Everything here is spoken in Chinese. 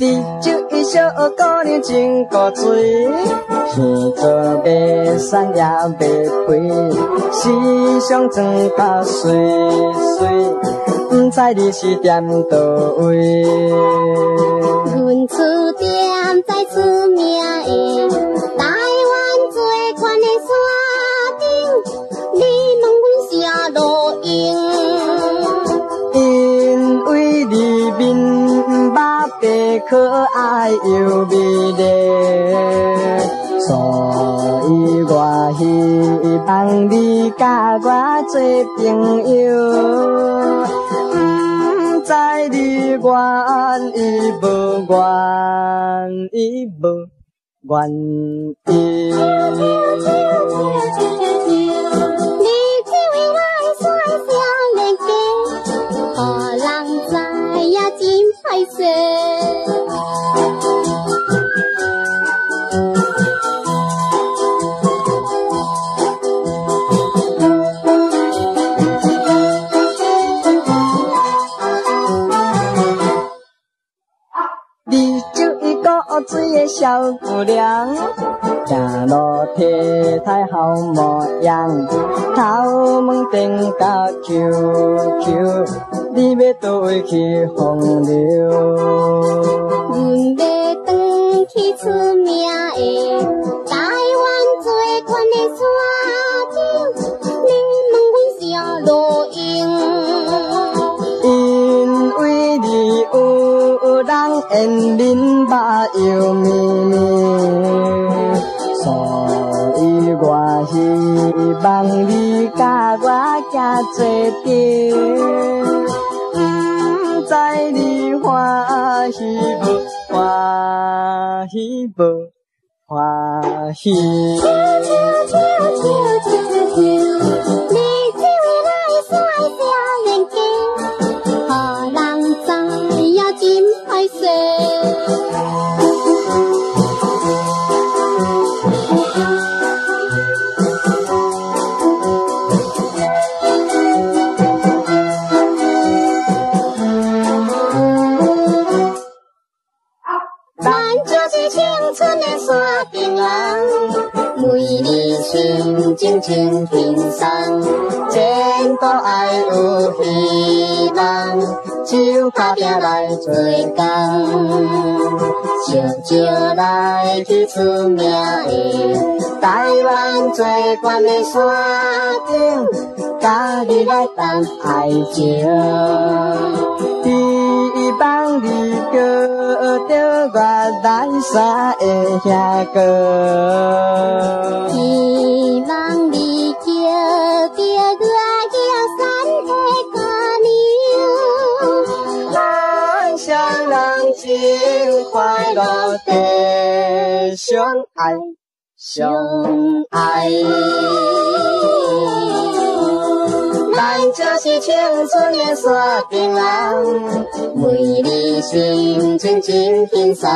你就一小姑娘真古锥，耳朵袂散也袂开，时常装甲水水，不知你是踮倒位。阮厝踮在出名的台湾最宽的山顶，你问阮啥路用？因为你面目白可爱又美丽，所以我希望你甲我做朋友。不知你愿意无愿意无愿意？你这位来帅少年家，互人知影真歹势。你就一个黑水的小姑娘，行路体态好模样，头毛顶甲 QQ， 你要倒位去风流？阮要转去出名的台湾最宽的山顶，你问阮啥路用？因为你有人缘面目又绵绵，所以我希望你甲我行做阵。不知你欢喜无欢喜无欢喜？你这位来帅少年家，互人知影真歹势。咱就是青春的山顶人，为你心情真轻松，前途爱有希望，手打拼来做工，笑笑来去出名的台湾最高的山顶，甲你来谈爱情。希望你叫着我咱三个兄哥，希望你叫着我三个姑娘，咱双人真快乐地相爱相爱。咱就是青春的山顶人，为你心情真轻松。